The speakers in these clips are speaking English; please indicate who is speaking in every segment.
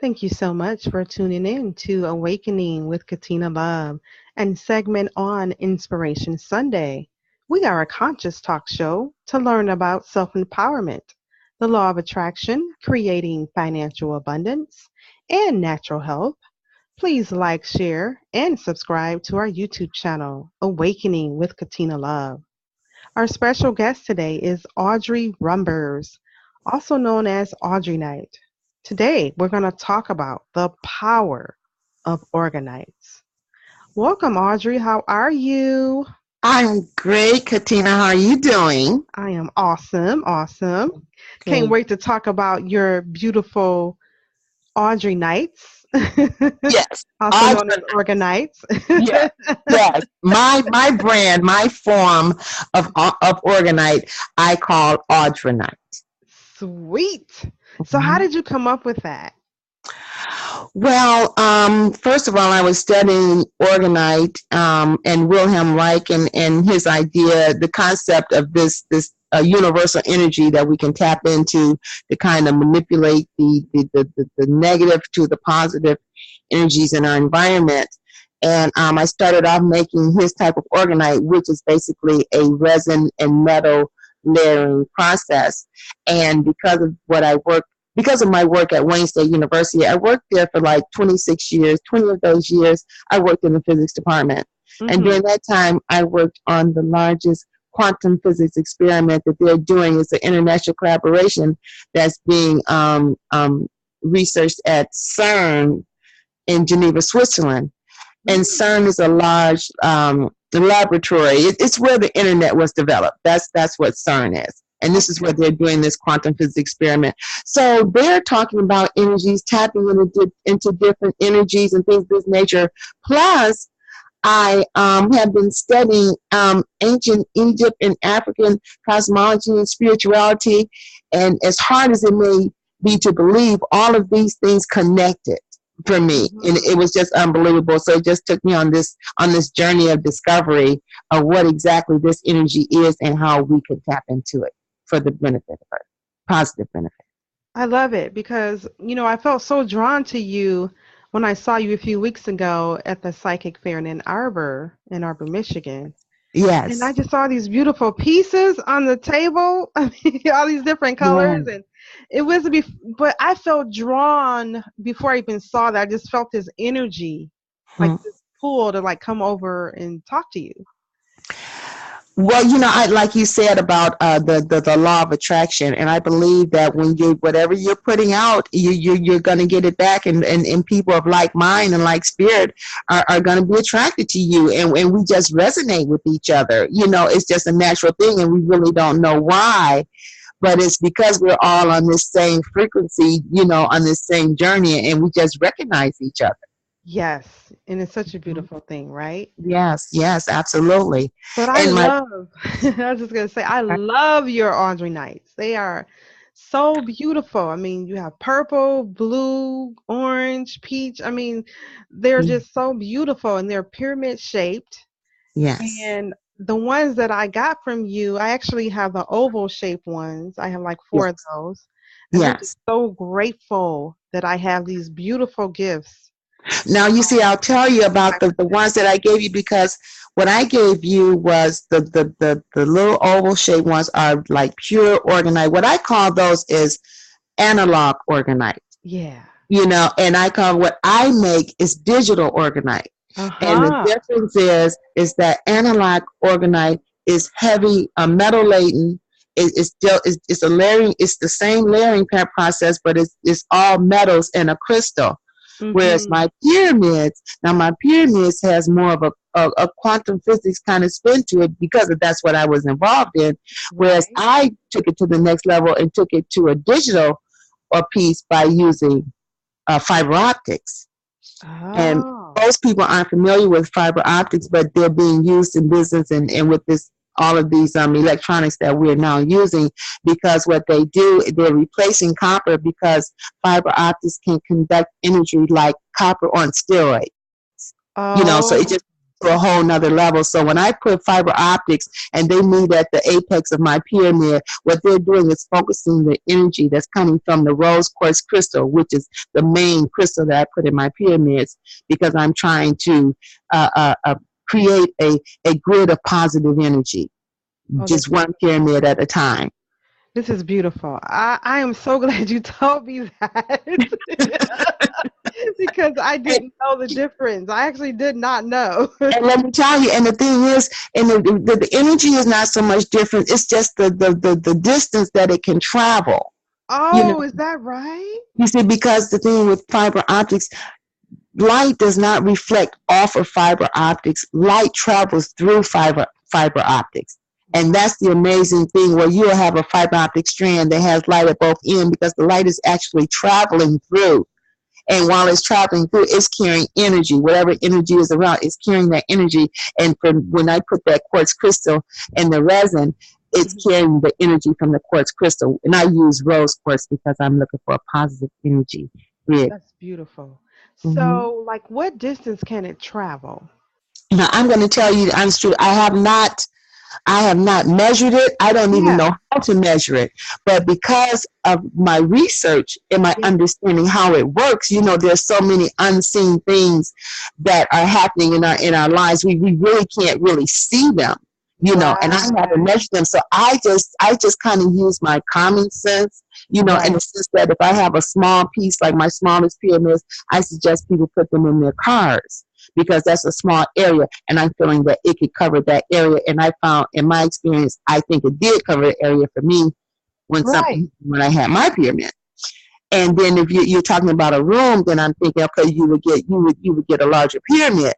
Speaker 1: Thank you so much for tuning in to Awakening with Katina Love and segment on Inspiration Sunday. We are a conscious talk show to learn about self empowerment, the law of attraction, creating financial abundance, and natural health. Please like, share, and subscribe to our YouTube channel, Awakening with Katina Love. Our special guest today is Audrey Rumbers, also known as Audrey Night. Today, we're going to talk about the power of orgonites. Welcome, Audrey. How are you?
Speaker 2: I'm great, Katina. How are you doing?
Speaker 1: I am awesome. Awesome. Can't
Speaker 2: Good.
Speaker 1: wait to talk about your beautiful Audrey Nights,
Speaker 2: Yes,
Speaker 1: also known as
Speaker 2: Audrey.
Speaker 1: orgonites.
Speaker 2: Yes, yes. My brand, my form of orgonite, I call Audranite.
Speaker 1: Sweet. So, how
Speaker 2: Mhm.
Speaker 1: did you come up with that?
Speaker 2: Well, first of all, I was studying orgonite and Wilhelm Reich and his idea, the concept of this universal energy that we can tap into to kind of manipulate the negative to the positive energies in our environment. And I started off making his type of orgonite, which is basically a resin and metal layering process. And because of my work at Wayne State University, I worked there for like 26 years. 20 of those years, I worked in the physics department. And
Speaker 1: Mm-hmm.
Speaker 2: during that time, I worked on the largest quantum physics experiment that they're doing. It's an international collaboration that's being researched at CERN in Geneva, Switzerland. And CERN is a large laboratory. It's where the internet was developed. That's what CERN is. And this is where they're doing this quantum physics experiment. So they're talking about energies, tapping into different energies and things of this nature. Plus, I have been studying ancient Egypt and African cosmology and spirituality. And as hard as it may be to believe, all of these things connected for me, and
Speaker 1: Mm-hmm.
Speaker 2: it was just unbelievable. So it just took me on this journey of discovery of what exactly this energy is and how we can tap into it for the benefit of us, positive benefit.
Speaker 1: I love it because, I felt so drawn to you when I saw you a few weeks ago at the Psychic Fair in Arbor, Michigan. And I
Speaker 2: Yes.
Speaker 1: just saw these beautiful pieces on the table, I mean, all these different
Speaker 2: Yeah.
Speaker 1: colors. And it was, but I felt drawn before I even saw that. I just felt this energy, like
Speaker 2: Hmm.
Speaker 1: this pull to like come over and talk to you.
Speaker 2: Well, I like you said about the law of attraction, and I believe that when you whatever you're putting out, you're going to get it back, and people of like mind and like spirit are going to be attracted to you, and we just resonate with each other. It's just a natural thing, and we really don't know why, but it's because we're all on this same frequency, on this same journey, and we just recognize each other.
Speaker 1: Yes. And it's such a beautiful thing, right?
Speaker 2: Yes, yes, absolutely.
Speaker 1: But I
Speaker 2: And my
Speaker 1: love, I was just gonna say, I love your Audrey nights. They are so beautiful. I mean, you have purple, blue, orange, peach. I mean, they're just so beautiful and they're pyramid shaped.
Speaker 2: yes,
Speaker 1: And the ones that I got from you, I actually have the oval shaped ones. I have like four of
Speaker 2: yes,
Speaker 1: those. And I'm just
Speaker 2: yes.
Speaker 1: so grateful that I have these beautiful gifts.
Speaker 2: Now, you see, I'll tell you about the ones that I gave you, because what I gave you was the little oval shaped ones are like pure orgonite. What I call those is analog orgonite,
Speaker 1: Yeah.
Speaker 2: and I call what I make is digital orgonite. And the
Speaker 1: Uh-huh.
Speaker 2: difference is that analog orgonite is heavy, metal laden. It's still it's a layering. It's the same layering process, but it's all metals in a crystal. Whereas
Speaker 1: Mm-hmm.
Speaker 2: my pyramids has more of a quantum physics kind of spin to it, because that's what I was involved in. Whereas
Speaker 1: Right.
Speaker 2: I took it to the next level and took it to a digital or piece by using fiber optics. And
Speaker 1: Oh.
Speaker 2: most people aren't familiar with fiber optics, but they're being used in business and with this all of these electronics that we're now using, because what they do, they're replacing copper, because fiber optics can conduct energy like copper on steroids. So it just
Speaker 1: Oh,
Speaker 2: to a whole nother level. So when I put fiber optics and they meet at the apex of my pyramid, what they're doing is focusing the energy that's coming from the rose quartz crystal, which is the main crystal that I put in my pyramids, because I'm trying to create a grid of positive energy, just one pyramid at a time.
Speaker 1: This is beautiful. I am so glad you told me that. Because I didn't know the difference. I actually did not know.
Speaker 2: And let me tell you, and the thing is, and the energy is not so much different. It's just the distance that it can travel.
Speaker 1: Oh, is that right?
Speaker 2: You see, because the thing with fiber optics, light does not reflect off of fiber optics. Light travels through fiber optics. And that's the amazing thing, where you'll have a fiber optic strand that has light at both ends, because the light is actually traveling through. And while it's traveling through, it's carrying energy. Whatever energy is around, it's carrying that energy. And when I put that quartz crystal in the resin, it's carrying the energy from the quartz crystal. And I use rose quartz because I'm looking for a positive energy grid.
Speaker 1: That's beautiful. So, like, what distance can it travel?
Speaker 2: Now, I'm going to tell you the honest truth. I have not measured it. I don't even know how to measure it. But because of my research and my understanding how it works, there's so many unseen things that are happening in our lives. We really can't really see them, and I haven't measured them. So I just kind of use my common sense, in the sense that if I have a small piece, like my smallest pyramids, I suggest people put them in their cars, because that's a small area, and I'm feeling that it could cover that area. And I found, in my experience, I think it did cover the area for me when I had my pyramid. And then if you're talking about a room, then I'm thinking, okay, you would get a larger pyramid,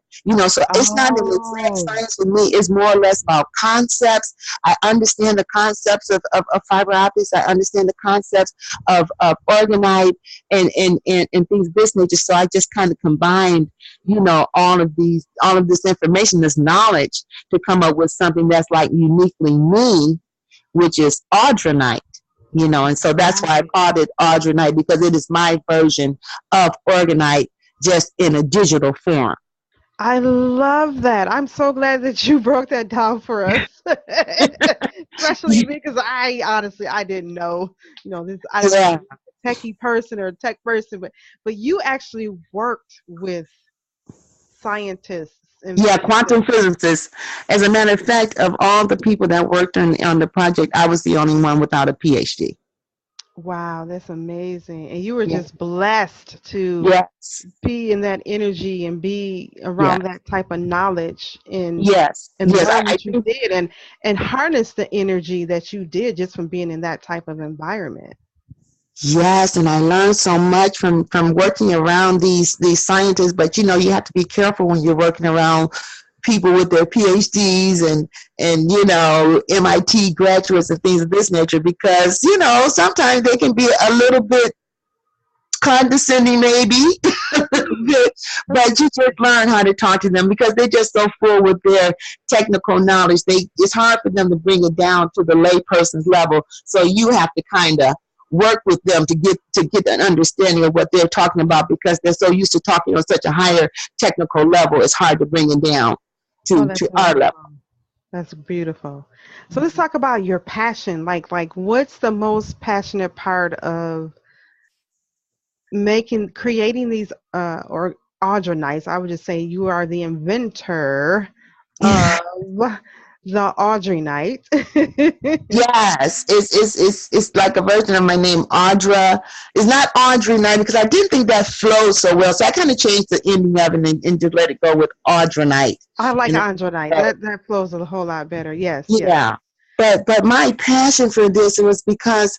Speaker 2: So it's not an exact science for me. It's more or less about concepts. I understand the concepts of fiber optics. I understand the concepts of orgonite and things of this nature. So I just kind of combined, all of this information, this knowledge, to come up with something that's like uniquely me, which is Audranite. And so that's why I called it Audranite, because it is my version of orgonite, just in a digital form.
Speaker 1: I love that. I'm so glad that you broke that down for us, especially because I didn't know, this. I don't know, a techie person or a tech person, but you actually worked with scientists.
Speaker 2: Quantum physicists. As a matter of fact, of all the people that worked on the project, I was the only one without a PhD.
Speaker 1: Wow, that's amazing. And you were just blessed to be in that energy and be around that type of knowledge and learn what you did and harness the energy that you did just from being in that type of environment.
Speaker 2: Yes, and I learned so much from working around these scientists. But you have to be careful when you're working around people with their PhDs and MIT graduates and things of this nature, because sometimes they can be a little bit condescending, maybe. But you just learn how to talk to them, because they're just so full with their technical knowledge. It's hard for them to bring it down to the layperson's level. So you have to kind of work with them to get an understanding of what they're talking about, because they're so used to talking on such a higher technical level. It's hard to bring it down to our level.
Speaker 1: That's beautiful. So let's talk about your passion. Like what's the most passionate part of creating these or Audranites? I would just say you are the inventor of the Audrey Night.
Speaker 2: Yes, it's like a version of my name, Audra. It's not Audrey Night, because I didn't think that flowed so well, so I kind of changed the ending of it and just let it go with Audranite.
Speaker 1: I like Audranite. That flows a whole lot better. Yes.
Speaker 2: Yeah. Yes. But my passion for this was because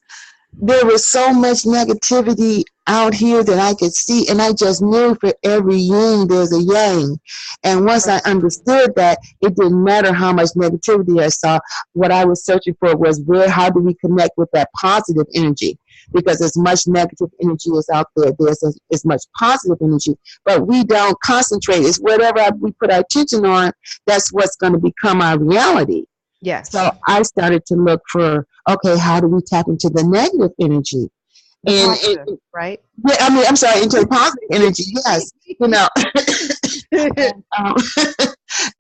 Speaker 2: there was so much negativity out here that I could see, and I just knew for every yin there's a yang. And once I understood that, it didn't matter how much negativity I saw. What I was searching for was how do we connect with that positive energy? Because as much negative energy is out there, there's as much positive energy, but we don't concentrate. It's whatever we put our attention on, that's what's going to become our reality.
Speaker 1: Yes.
Speaker 2: So I started to look for, okay, how do we tap into the negative energy?
Speaker 1: Right?
Speaker 2: Yeah, I'm sorry, into the positive energy. Yes,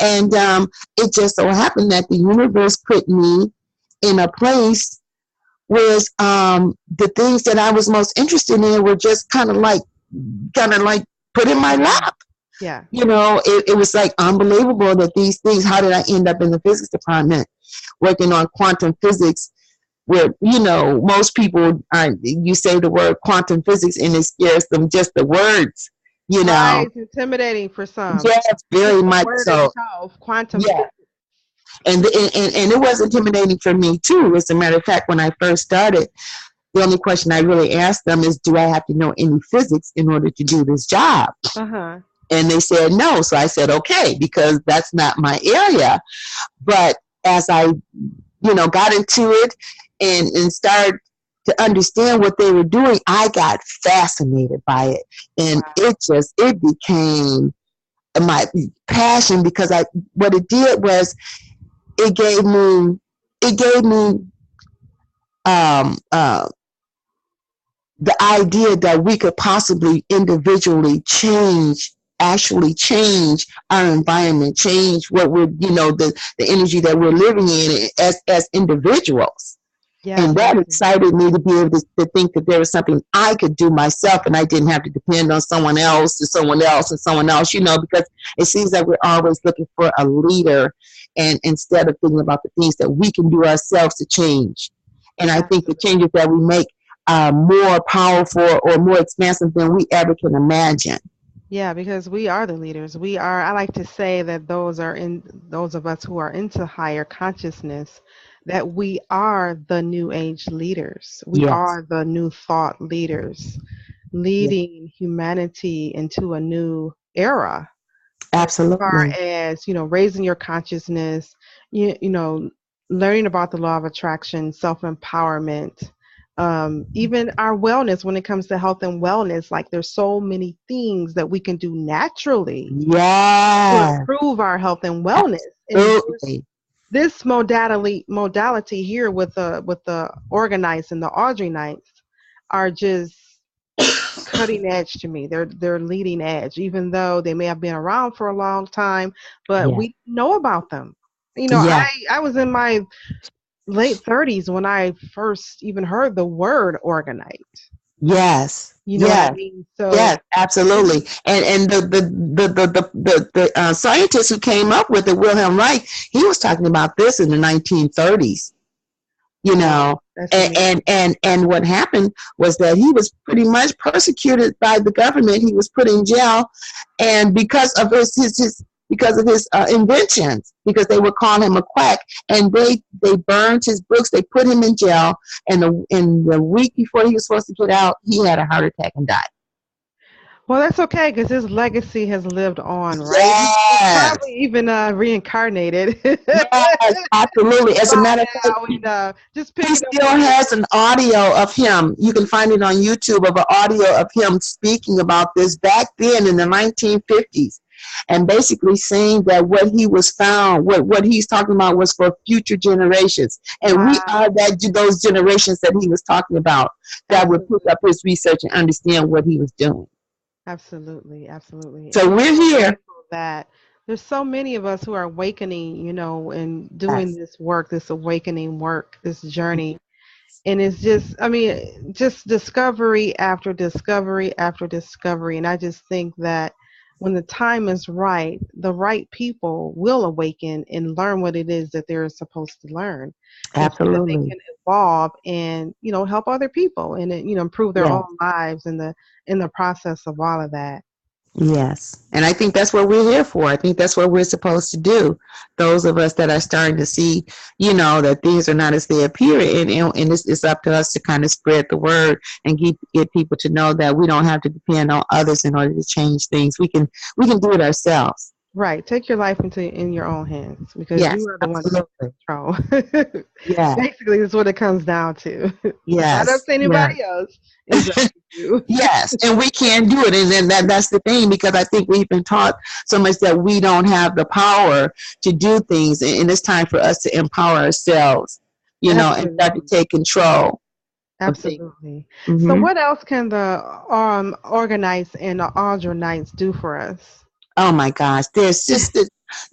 Speaker 2: And it just so happened that the universe put me in a place where the things that I was most interested in were just kind of like put in my lap.
Speaker 1: Yeah.
Speaker 2: It was like unbelievable that these things, how did I end up in the physics department working on quantum physics, where, most people, you say the word quantum physics and it scares them, just the words,
Speaker 1: Right, it's intimidating for some.
Speaker 2: Yes, very
Speaker 1: Just the
Speaker 2: much
Speaker 1: word
Speaker 2: so.
Speaker 1: itself, quantum
Speaker 2: Yeah.
Speaker 1: physics.
Speaker 2: And it was intimidating for me too. As a matter of fact, when I first started, the only question I really asked them is, do I have to know any physics in order to do this job?
Speaker 1: Uh-huh.
Speaker 2: And they said no. So I said, okay, because that's not my area. But as I, got into it and started to understand what they were doing, I got fascinated by it. And it became my passion, because what it did was it gave me the idea that we could possibly individually actually change our environment, change what we're, the energy that we're living in as individuals.
Speaker 1: Yeah,
Speaker 2: And that excited me to be able to think that there was something I could do myself, and I didn't have to depend on someone else and someone else and someone else, because it seems like we're always looking for a leader, and instead of thinking about the things that we can do ourselves to change. And I think the changes that we make are more powerful or more expansive than we ever can imagine.
Speaker 1: Yeah, because we are the leaders. I like to say that those of us who are into higher consciousness, that we are the new age leaders. We are the new thought leaders, leading humanity into a new era.
Speaker 2: Absolutely.
Speaker 1: As far as, raising your consciousness, learning about the law of attraction, self-empowerment, even our wellness. When it comes to health and wellness, like, there's so many things that we can do naturally to improve our health and wellness.
Speaker 2: Absolutely.
Speaker 1: And this modality here with the orgonites and the Audranites are just cutting edge to me. They're leading edge, even though they may have been around for a long time, but we know about them. I was in my late 30s when I first even heard the word orgonite.
Speaker 2: Yes.
Speaker 1: You know what I mean? So
Speaker 2: yes, absolutely. And the scientist who came up with it, Wilhelm Reich, he was talking about this in the 1930s. And what happened was that he was pretty much persecuted by the government. He was put in jail, and because of his inventions, because they would call him a quack, and they burned his books. They put him in jail, and in the week before he was supposed to get out, he had a heart attack and died.
Speaker 1: Well, that's okay, because his legacy has lived on, right?
Speaker 2: Yes.
Speaker 1: He's probably even reincarnated.
Speaker 2: Yes, absolutely. As a matter of fact, he still has an audio of him. You can find it on YouTube, of an audio of him speaking about this back then in the 1950s. And basically saying that what he's talking about was for future generations. And we are those generations that he was talking about, that would pick up his research and understand what he was doing.
Speaker 1: Absolutely.
Speaker 2: So we're here.
Speaker 1: That there's so many of us who are awakening, and doing this work, this awakening work, this journey. And it's just discovery after discovery after discovery. And I just think that when the time is right, the right people will awaken and learn what it is that they're supposed to learn.
Speaker 2: Absolutely.
Speaker 1: So that they can evolve and, help other people and, improve their own lives in the process of all of that.
Speaker 2: Yes. And I think that's what we're here for. I think that's what we're supposed to do. Those of us that are starting to see, that things are not as they appear. And it's up to us to kind of spread the word and get people to know that we don't have to depend on others in order to change things. We can do it ourselves.
Speaker 1: Right. Take your life in your own hands, because you are the one in control. Basically, that's what it comes down to.
Speaker 2: Yes.
Speaker 1: Not up to anybody else. It's up to you.
Speaker 2: Yes. And we can do it. And that's the thing, because I think we've been taught so much that we don't have the power to do things. And it's time for us to empower ourselves, and start to take control.
Speaker 1: Absolutely. Mm-hmm. So what else can the orgonites and the Audranites do for us?
Speaker 2: Oh my gosh, there's just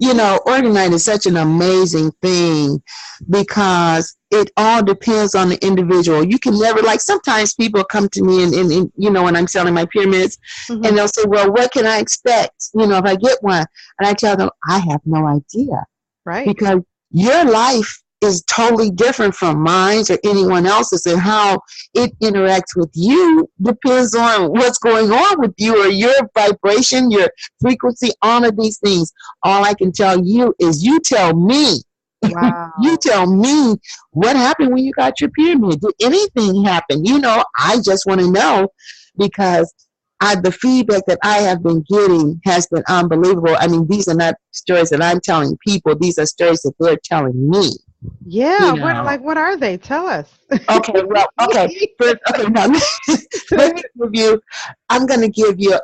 Speaker 2: orgonite is such an amazing thing because it all depends on the individual. You can never, like, sometimes people come to me and when I'm selling my pyramids,
Speaker 1: Mm-hmm.
Speaker 2: and they'll say, well, what can I expect, if I get one? And I tell them, I have no idea.
Speaker 1: Right.
Speaker 2: Because your life is totally different from mine or anyone else's, and how it interacts with you depends on what's going on with you, or your vibration, your frequency, all of these things. All I can tell you is you tell me.
Speaker 1: Wow.
Speaker 2: You tell me what happened when you got your pyramid. Did anything happen? I just want to know, because the feedback that I have been getting has been unbelievable. I mean, these are not stories that I'm telling people. These are stories that they're telling me.
Speaker 1: Yeah. What are they? Tell us.
Speaker 2: Okay. Well, okay. First, now, let me give you, I'm going to give you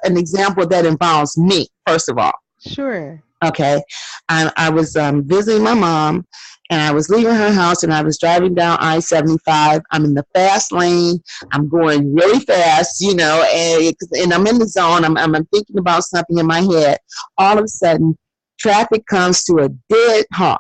Speaker 2: an example that involves me, first of all.
Speaker 1: Sure.
Speaker 2: Okay. I was visiting my mom, and I was leaving her house, and I was driving down I-75. I'm in the fast lane. I'm going really fast, and I'm in the zone. I'm thinking about something in my head. All of a sudden, traffic comes to a dead halt,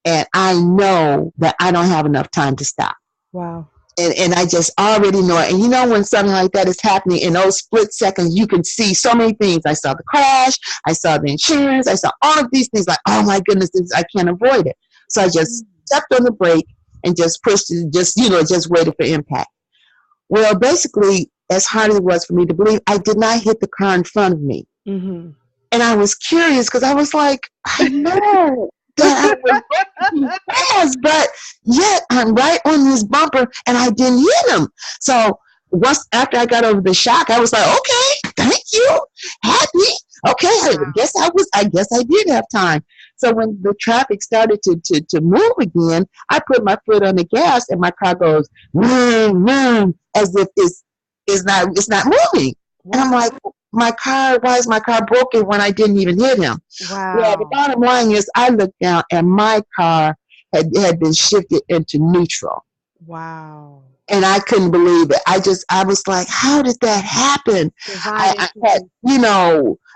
Speaker 2: and I know that I don't have enough time to stop.
Speaker 1: Wow.
Speaker 2: And I just already know it. And when something like that is happening, in those split seconds, you can see so many things. I saw the crash. I saw the insurance. I saw all of these things, like, oh my goodness, I can't avoid it. So I just stepped on the brake and just pushed it, just waited for impact. Well, basically, as hard as it was for me to believe, I did not hit the car in front of me.
Speaker 1: Mm-hmm.
Speaker 2: And I was curious, because I was like, I know that I was fast, but yet I'm right on this bumper and I didn't hit him. So once after I got over the shock, I was like, okay, thank you, happy. Okay, I guess I did have time. So when the traffic started to move again, I put my foot on the gas, and my car goes vroom, vroom, as if it's not moving. Wow. And I'm like, why is my car broken when I didn't even hit him?
Speaker 1: Wow.
Speaker 2: Well, the bottom line is, I looked down and my car had been shifted into neutral.
Speaker 1: Wow.
Speaker 2: And I couldn't believe it. I was like, how did that happen? I had,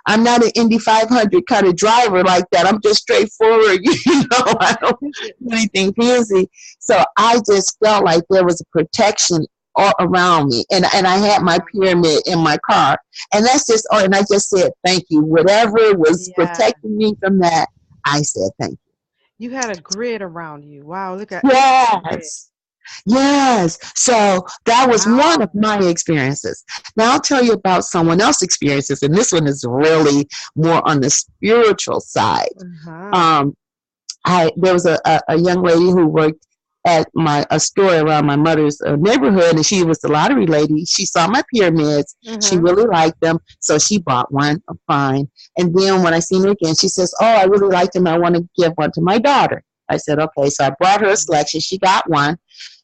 Speaker 2: I'm not an Indy 500 kind of driver like that. I'm just straightforward, I don't do anything fancy. So I just felt like there was a protection all around me. And I had my pyramid in my car. And that's just, and I just said, thank you. Whatever was protecting me from that, I said, thank you.
Speaker 1: You had a grid around you. Wow. Look at
Speaker 2: Yes. So that was one of my experiences. Now I'll tell you about someone else's experiences, and this one is really more on the spiritual side. There was a young lady who worked at a store around my mother's neighborhood, and she was the lottery lady. She saw my pyramids. She really liked them, so she bought one. Fine. And then when I seen her again, she says, oh, I really liked them. I want to give one to my daughter. I said, okay. So I brought her a selection. She got one.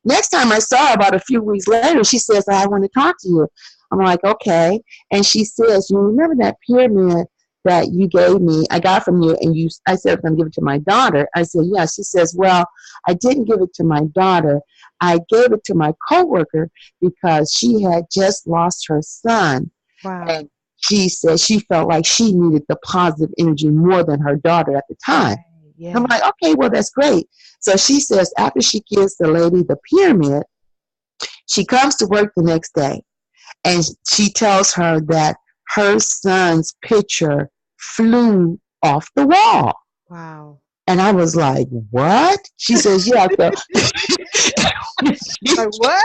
Speaker 2: Next time I saw her, about a few weeks later, she says, I want to talk to you. I'm like, okay. And she says, you remember that pyramid that you gave me, I got from you, and I said, I'm going to give it to my daughter. I said, yeah. She says, well, I didn't give it to my daughter. I gave it to my coworker because she had just lost her son.
Speaker 1: Wow.
Speaker 2: And she said she felt like she needed the positive energy more than her daughter at the time. Yeah. I'm like, okay, well, that's great. So she says after she gives the lady the pyramid, she comes to work the next day, and she tells her that her son's picture flew off the wall.
Speaker 1: Wow.
Speaker 2: And I was like, what? She says, yeah. So,
Speaker 1: like, what?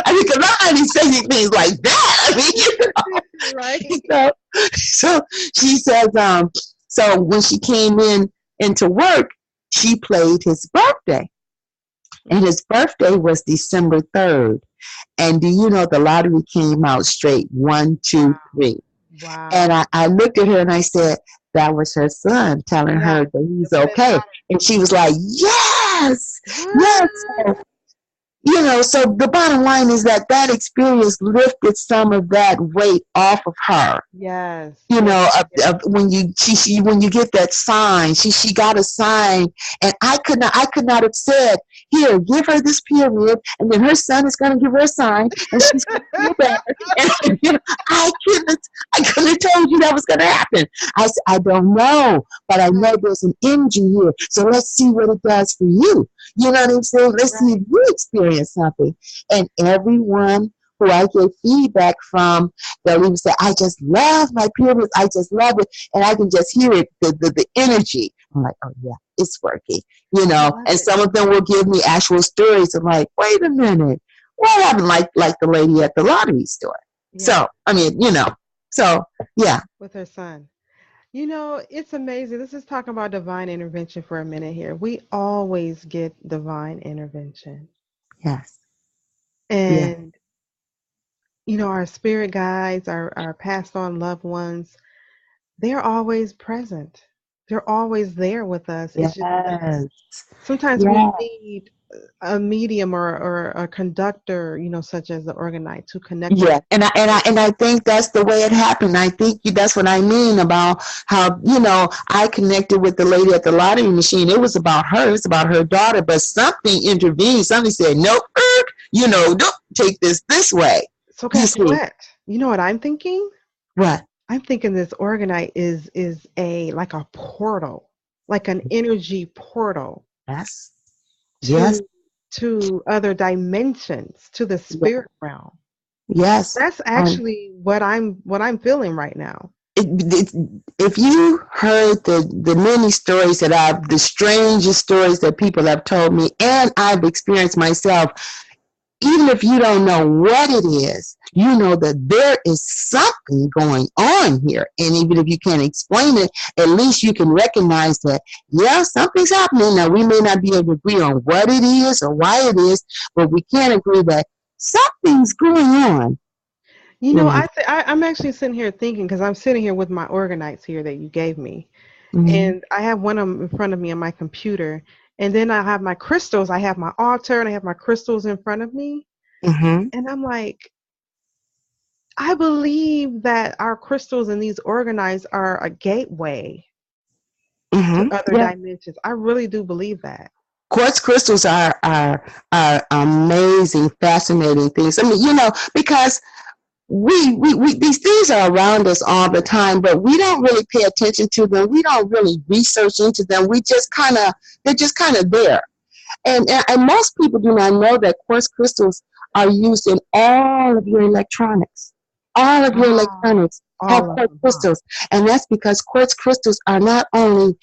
Speaker 2: I mean, because I'm not saying things like that. I mean,
Speaker 1: right.
Speaker 2: So she says, so when she came into work, she played his birthday. And his birthday was December 3rd. And do you know the lottery came out straight 1, 2, 3.
Speaker 1: Wow.
Speaker 2: And I looked at her and I said, that was her son telling her that he's okay. And she was like, yes, yes. So the bottom line is that experience lifted some of that weight off of her.
Speaker 1: Yes.
Speaker 2: When you get that sign, she got a sign, and I could not have said, here, give her this pyramid, and then her son is going to give her a sign, and she's going to do that. And, I couldn't have told you hell was going to happen? I said, I don't know, but I know there's an energy here. So let's see what it does for you. You know what I'm saying? Let's see if you experience something. And everyone who I get feedback from, they'll even say, I just love my pyramids. I just love it. And I can just hear it, the energy. I'm like, oh yeah, it's working. You know, and some of them will give me actual stories. I'm like, wait a minute. What happened? Like the lady at the lottery store. Yeah. So, I mean, you know, so yeah.
Speaker 1: With her son. You know, it's amazing. This is talking about divine intervention for a minute here. We always get divine intervention.
Speaker 2: Yes.
Speaker 1: And, you know, our spirit guides, our passed on loved ones, they're always present. They're always there with us.
Speaker 2: Yes.
Speaker 1: It's just sometimes we need a medium or a conductor, you know, such as the orgonite to connect.
Speaker 2: Yeah, and I think that's the way it happened. I think that's what I mean about how, you know, I connected with the lady at the lottery machine. It was about her. It's about her daughter, but something intervened. Somebody said, nope, you know, don't take this way.
Speaker 1: So guess what? You know what I'm thinking?
Speaker 2: What?
Speaker 1: I'm thinking this orgonite is like a portal, like an energy portal.
Speaker 2: Yes.
Speaker 1: To other dimensions, to the spirit realm.
Speaker 2: Yes.
Speaker 1: That's actually what I'm feeling right now.
Speaker 2: If you heard the many stories the strangest stories that people have told me, and I've experienced myself, even if you don't know what it is, you know that there is something going on here. And even if you can't explain it, at least you can recognize that, yeah, something's happening. Now, we may not be able to agree on what it is or why it is, but we can agree that something's going on.
Speaker 1: You know, I'm actually sitting here thinking, because I'm sitting here with my orgonites here that you gave me. Mm-hmm. And I have one of them in front of me on my computer. And then I have my crystals. I have my altar and I have my crystals in front of me. Mm-hmm. And I'm like, I believe that our crystals and these orgonites are a gateway to other dimensions. I really do believe that.
Speaker 2: Quartz crystals are amazing, fascinating things. I mean, you know, because we these things are around us all the time, but we don't really pay attention to them. We don't really research into them. They're just kind of there. And most people do not know that quartz crystals are used in all of your electronics. All of your electronics have quartz crystals. And that's because quartz crystals are not only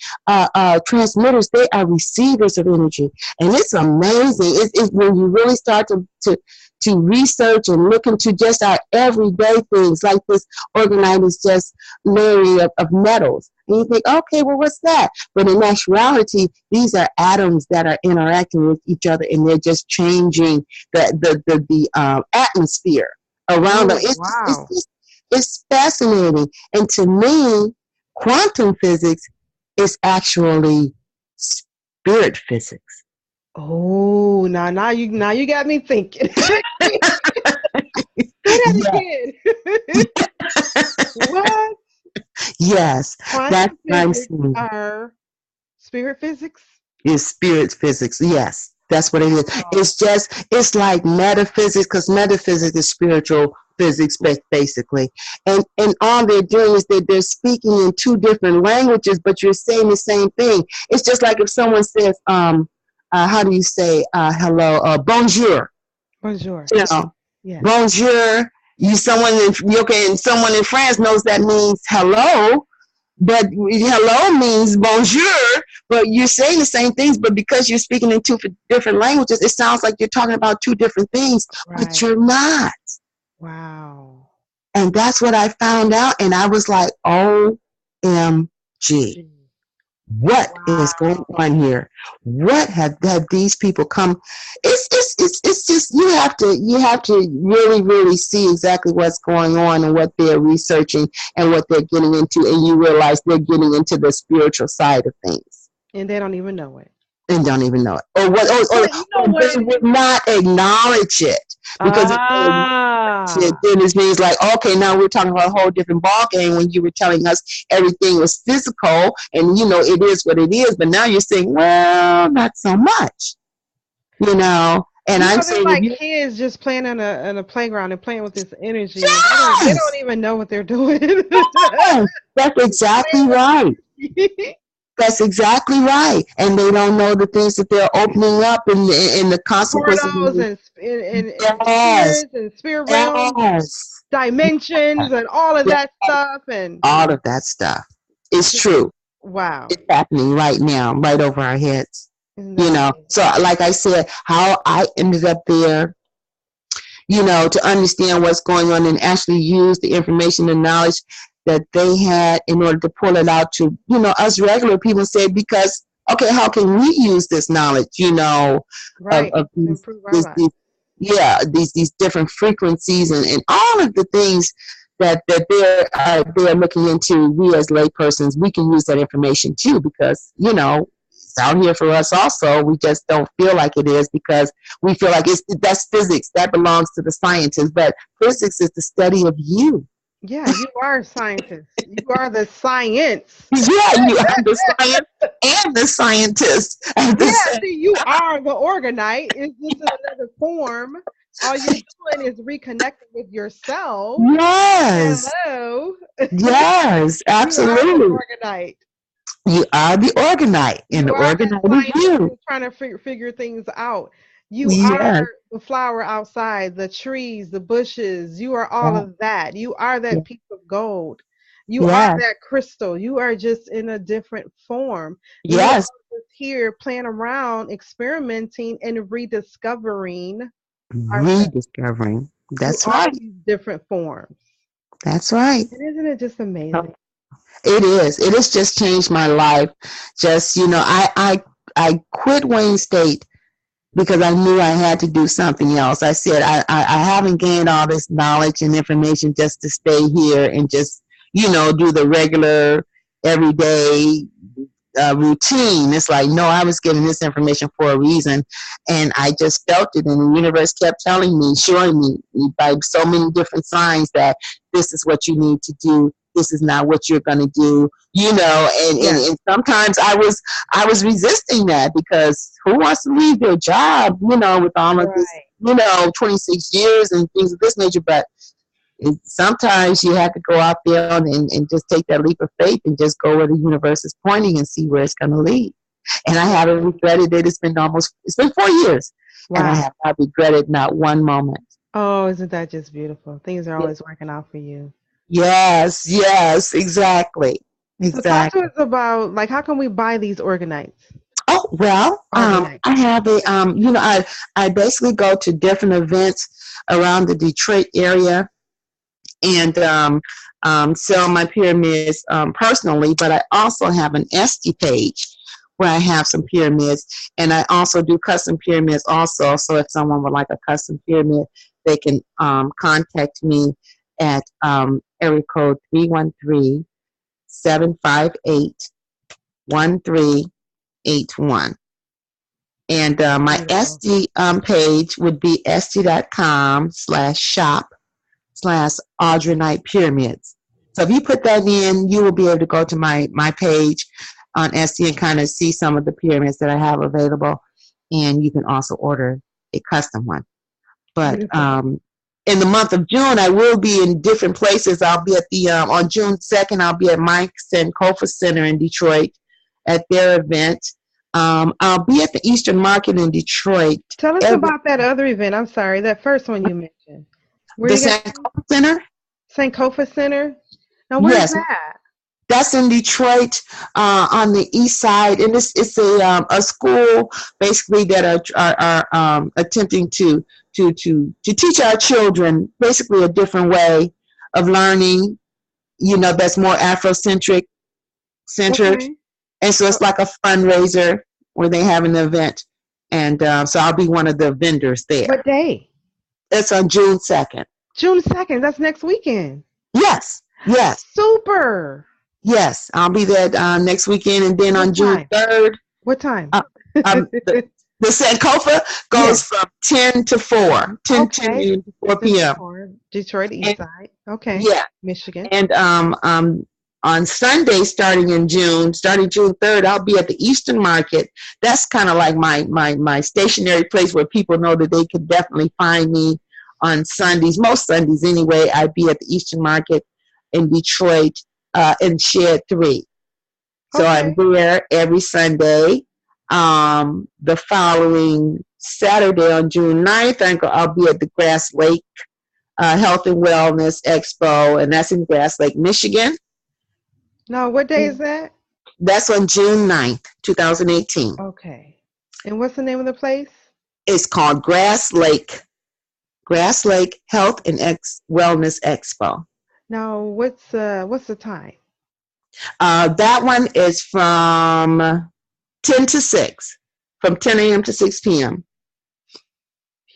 Speaker 2: transmitters, they are receivers of energy. And it's amazing. It's when you really start to research and look into just our everyday things, like this orgonite is just layering of metals. And you think, okay, well, what's that? But in actuality, these are atoms that are interacting with each other, and they're just changing the atmosphere around them. It's fascinating. And to me, quantum physics is actually spirit physics.
Speaker 1: Oh, now you got me thinking. Say that again. What?
Speaker 2: Yes, that's what I'm saying.
Speaker 1: Are spirit physics?
Speaker 2: Is spirit physics? Yes, that's what it is. Oh. It's like metaphysics, because metaphysics is spiritual physics, basically. And all they're doing is they're speaking in two different languages, but you're saying the same thing. It's just like if someone says, how do you say hello? Bonjour.
Speaker 1: Bonjour.
Speaker 2: You know, yes. Bonjour. And someone in France knows that means hello, but hello means bonjour. But you're saying the same things, but because you're speaking in two different languages, it sounds like you're talking about two different things, but you're not.
Speaker 1: Wow.
Speaker 2: And that's what I found out, and I was like, OMG. What is going on here? What have these people come? It's just you have to really, really see exactly what's going on and what they're researching and what they're getting into, and you realize they're getting into the spiritual side of things.
Speaker 1: And they don't even know it.
Speaker 2: And don't even know it. Or they would not acknowledge it. Because then it means like, okay, now we're talking about a whole different ball game when you were telling us everything was physical and, you know, it is what it is. But now you're saying, well, not so much, you know. And I'm
Speaker 1: They're
Speaker 2: saying, if
Speaker 1: like
Speaker 2: you,
Speaker 1: kids just playing in a playground and playing with this energy, and they
Speaker 2: yes,
Speaker 1: don't even know what they're doing.
Speaker 2: yes, that's exactly right. That's exactly right. And they don't know the things that they're opening up and the consequences.
Speaker 1: Portals and
Speaker 2: Yes,
Speaker 1: spirits and spirit realms,
Speaker 2: yes,
Speaker 1: dimensions, and all of
Speaker 2: yes,
Speaker 1: that stuff. And
Speaker 2: all of that stuff is true.
Speaker 1: wow,
Speaker 2: It's happening right now, right over our heads.
Speaker 1: isn't that
Speaker 2: You know,
Speaker 1: amazing?
Speaker 2: so like I said, how I ended up there, to understand what's going on and actually use the information and knowledge that they had in order to pull it out to, us regular people say, because, okay, how can we use this knowledge,
Speaker 1: Right,
Speaker 2: of
Speaker 1: to improve our lives.
Speaker 2: these different frequencies and all of the things that they're looking into. We as laypersons, we can use that information too, because, it's out here for us also. We just don't feel like it is because we feel like that's physics. That belongs to the scientists. But physics is the study of you.
Speaker 1: Yeah, you are a scientist. You are the science.
Speaker 2: Yeah, you are the science and the scientist at the
Speaker 1: Yeah,
Speaker 2: same.
Speaker 1: see, you are the orgonite. It's just in another form. All you're doing is reconnecting with yourself.
Speaker 2: Yes,
Speaker 1: Hello.
Speaker 2: yes,
Speaker 1: You are the
Speaker 2: absolutely.
Speaker 1: orgonite.
Speaker 2: You are the orgonite, and
Speaker 1: You
Speaker 2: the
Speaker 1: are that
Speaker 2: orgonite is
Speaker 1: scientist
Speaker 2: you.
Speaker 1: who's trying to figure things out. You are
Speaker 2: Yes,
Speaker 1: the flower outside, the trees, the bushes. You are all of that. You are that
Speaker 2: yes,
Speaker 1: piece of gold. You are
Speaker 2: yes,
Speaker 1: that crystal. You are just in a different form. You are
Speaker 2: yes.
Speaker 1: just here playing around, experimenting, and rediscovering ourselves
Speaker 2: Rediscovering.
Speaker 1: through
Speaker 2: That's
Speaker 1: all
Speaker 2: right.
Speaker 1: of these different forms.
Speaker 2: That's right.
Speaker 1: And isn't it just amazing?
Speaker 2: It is. It has just changed my life. Just, I quit Wayne State because I knew I had to do something else. I said, I haven't gained all this knowledge and information just to stay here and just, do the regular everyday routine. It's like, no, I was getting this information for a reason. And I just felt it. And the universe kept telling me, showing me by so many different signs that this is what you need to do. This is not what you're going to do,
Speaker 1: Yeah.
Speaker 2: and sometimes I was resisting that because who wants to leave their job, with all of this,
Speaker 1: Right.
Speaker 2: 26 years and things of this nature. But sometimes you have to go out there and just take that leap of faith and just go where the universe is pointing and see where it's going to lead. And I haven't regretted it. It's been 4 years, and I
Speaker 1: Wow.
Speaker 2: have not regretted not one moment.
Speaker 1: Oh, isn't that just beautiful? Things are always working out for you.
Speaker 2: Yes, yes, exactly,
Speaker 1: So talk to
Speaker 2: exactly.
Speaker 1: us about like how can we buy these organites?
Speaker 2: Oh well,
Speaker 1: Orgonite.
Speaker 2: I have I basically go to different events around the Detroit area and sell my pyramids personally, but I also have an Etsy page where I have some pyramids, and I also do custom pyramids also. So if someone would like a custom pyramid, they can contact me at area code 313-758-1381. And my
Speaker 1: Beautiful.
Speaker 2: Etsy page would be etsy.com/shop/Audranite Pyramids. So if you put that in, you will be able to go to my page on Etsy and kind of see some of the pyramids that I have available. And you can also order a custom one. But
Speaker 1: Beautiful.
Speaker 2: in the month of June, I will be in different places. I'll be at the on June 2nd. I'll be at Mike Sankofa Center in Detroit at their event. I'll be at the Eastern Market in Detroit.
Speaker 1: Tell us about that other event. I'm sorry, that first one you mentioned. Where
Speaker 2: The
Speaker 1: you got
Speaker 2: Sankofa Center.
Speaker 1: Sankofa Center? Now where's
Speaker 2: Yes,
Speaker 1: that?
Speaker 2: that's in Detroit on the east side, and it's a school basically that are attempting to teach our children basically a different way of learning. That's more Afrocentric centered,
Speaker 1: Okay.
Speaker 2: and so
Speaker 1: Oh,
Speaker 2: it's like a fundraiser where they have an event, and so I'll be one of the vendors there.
Speaker 1: what day?
Speaker 2: It's on June 2nd.
Speaker 1: June 2nd. That's next weekend.
Speaker 2: Yes, yes.
Speaker 1: Super.
Speaker 2: Yes, I'll be there next weekend, and then
Speaker 1: What
Speaker 2: on June
Speaker 1: time?
Speaker 2: 3rd,
Speaker 1: What time?
Speaker 2: uh, the Sankofa goes
Speaker 1: Yes.
Speaker 2: from 10 to 4, 10
Speaker 1: Okay.
Speaker 2: a.m. to 4
Speaker 1: 10 to
Speaker 2: p.m.
Speaker 1: 4. Detroit East
Speaker 2: And
Speaker 1: Side. Okay.
Speaker 2: yeah,
Speaker 1: Michigan.
Speaker 2: and On Sunday, starting June 3rd, I'll be at the Eastern Market. That's kind of like my stationary place where people know that they can definitely find me on Sundays. Most Sundays anyway, I'd be at the Eastern Market in Detroit in Shed 3. So I'm there every Sunday. The following Saturday on June 9th, I'll be at the Grass Lake Health and Wellness Expo, and that's in Grass Lake, Michigan.
Speaker 1: No, what day is that?
Speaker 2: That's on June 9th, 2018.
Speaker 1: Okay. And what's the name of the place?
Speaker 2: It's called Grass Lake Health and Wellness Expo.
Speaker 1: Now, what's the time?
Speaker 2: That one is from 10 to 6, from 10 a.m. to 6 p.m.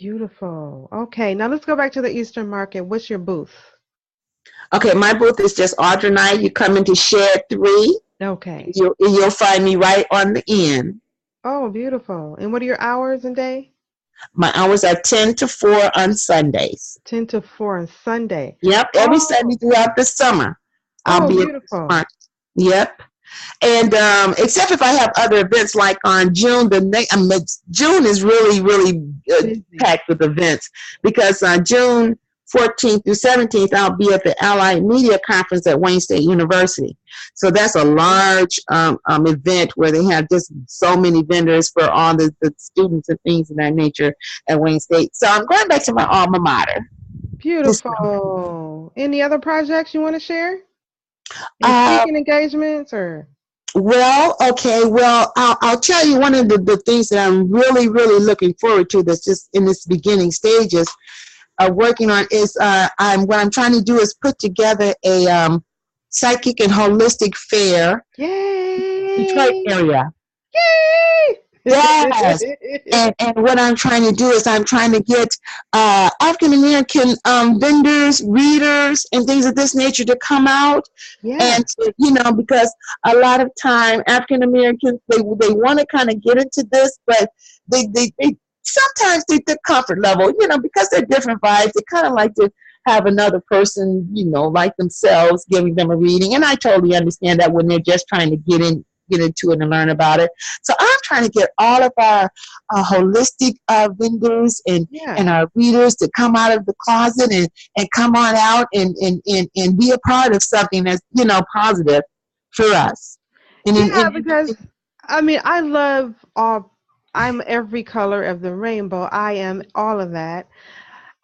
Speaker 1: Beautiful. Okay, now let's go back to the Eastern Market. What's your booth?
Speaker 2: Okay, my booth is just Audrey Night. You come into Shed 3.
Speaker 1: Okay.
Speaker 2: You'll find me right on the end.
Speaker 1: Oh, beautiful. And what are your hours and day?
Speaker 2: My hours are 10 to 4 on Sundays.
Speaker 1: 10 to 4 on Sunday.
Speaker 2: Yep, every Sunday throughout the summer. I'll be
Speaker 1: beautiful.
Speaker 2: Yep. And except if I have other events like on June, June is really packed with events, because on June 14th through 17th, I'll be at the Allied Media Conference at Wayne State University. So that's a large event where they have just so many vendors for all the students and things of that nature at Wayne State. So I'm going back to my alma mater.
Speaker 1: Beautiful. Any other projects you want to share? Speaking engagements or?
Speaker 2: Well, okay. Well, I'll tell you one of the things that I'm really looking forward to, that's just in this beginning stages of working on, is what I'm trying to do is put together a psychic and holistic fair.
Speaker 1: Yay!
Speaker 2: Detroit area.
Speaker 1: Yay!
Speaker 2: Yes. And what I'm trying to do is I'm trying to get African American vendors, readers, and things of this nature to come out.
Speaker 1: Yeah.
Speaker 2: And because a lot of time African Americans, they want to kind of get into this, but they sometimes the comfort level, because they're different vibes, they kind of like to have another person, like themselves, giving them a reading. And I totally understand that when they're just trying to get into it and learn about it. So I'm trying to get all of our holistic vendors and our readers to come out of the closet and come on out and be a part of something that's, positive for us.
Speaker 1: Because I'm every color of the rainbow. I am all of that.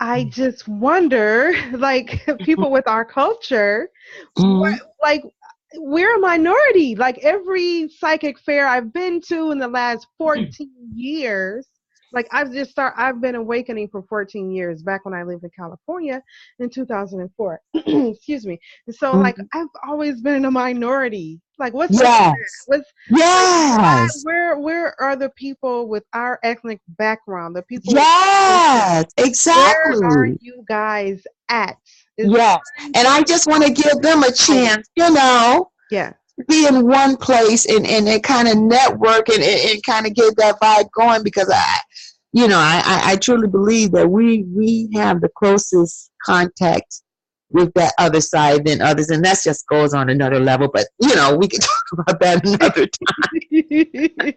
Speaker 1: I just wonder, like, people with our culture, we're a minority. Like, every psychic fair I've been to in the last 14 years, like, I've been awakening for 14 years, back when I lived in California in 2004. Excuse me. So, like, I've always been a minority. Like, what's where are the people with our ethnic background? The people.
Speaker 2: Yes, exactly.
Speaker 1: Where are you guys at?
Speaker 2: Yes, and I just want to give them a chance, be in one place and kind of network and kind of get that vibe going, because I truly believe that we have the closest contact with that other side than others, and that just goes on another level, but we can talk about that another time.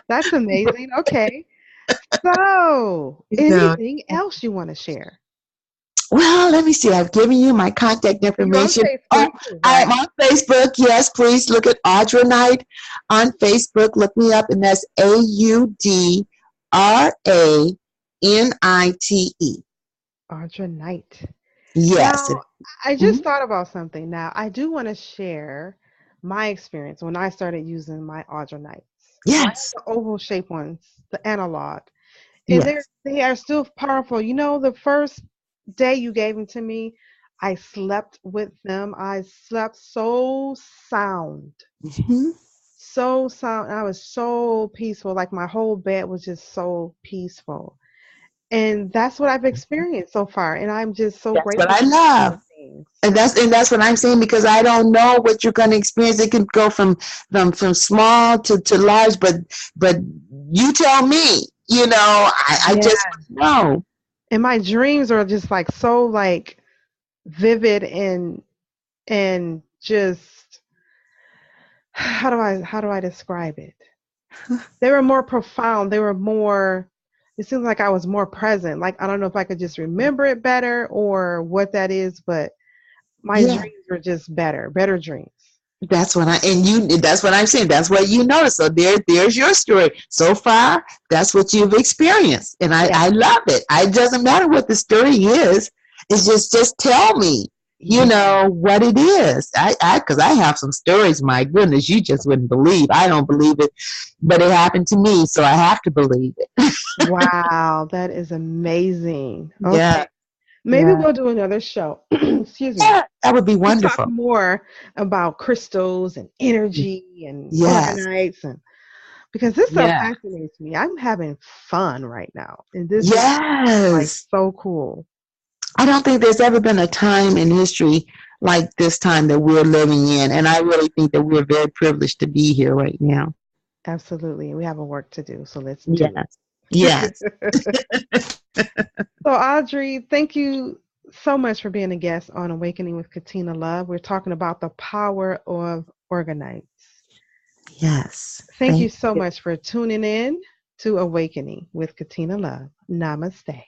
Speaker 1: That's amazing. Okay, so anything else you want to share?
Speaker 2: Well, let me see. I've given you my contact information. I'm on Facebook. Yes, please look at Audranite on Facebook. Look me up, and that's AUDRANITE.
Speaker 1: Audranite.
Speaker 2: Yes.
Speaker 1: Now, I just thought about something. Now, I do want to share my experience when I started using my Audranites.
Speaker 2: Yes.
Speaker 1: The oval shaped ones, the analog. And they are still powerful. The first day you gave them to me, I slept with them. I slept so sound. So sound. I was so peaceful. Like, my whole bed was just so peaceful. And that's what I've experienced so far. And I'm just so grateful.
Speaker 2: That's what I love. And that's what I'm saying, because I don't know what you're going to experience. It can go from small to large, but you tell me, I just know.
Speaker 1: And my dreams are just like so like vivid and just how do I describe it? They were more profound. They were more, it seems like I was more present. Like, I don't know if I could just remember it better or what that is, but my
Speaker 2: Yeah.
Speaker 1: dreams were just better dreams.
Speaker 2: That's what I'm saying. That's what you notice. So there's your story. So far, that's what you've experienced. And
Speaker 1: Yeah.
Speaker 2: I love it. It doesn't matter what the story is. It's just tell me,
Speaker 1: Yeah.
Speaker 2: what it is. Cause I have some stories, my goodness, you just wouldn't believe. I don't believe it, but it happened to me. So I have to believe it.
Speaker 1: Wow, that is amazing.
Speaker 2: Yeah.
Speaker 1: Okay. Maybe
Speaker 2: Yeah.
Speaker 1: we'll do another show. Excuse me.
Speaker 2: Yeah. That would be
Speaker 1: To talk
Speaker 2: wonderful.
Speaker 1: more about crystals and energy and
Speaker 2: Yes.
Speaker 1: orgonites, and because this stuff
Speaker 2: Yeah.
Speaker 1: fascinates me. I'm having fun right now. And this is like
Speaker 2: Yes.
Speaker 1: so cool.
Speaker 2: I don't think there's ever been a time in history like this time that we're living in. And I really think that we're very privileged to be here right now.
Speaker 1: Absolutely. We have a work to do, so let's do
Speaker 2: Yes.
Speaker 1: it.
Speaker 2: Yes.
Speaker 1: So, Audrey, thank you so much for being a guest on Awakening with Katina Love. We're talking about the power of orgonites.
Speaker 2: Yes.
Speaker 1: Thank you
Speaker 2: Thank
Speaker 1: so
Speaker 2: you.
Speaker 1: much for tuning in to Awakening with Katina Love. Namaste.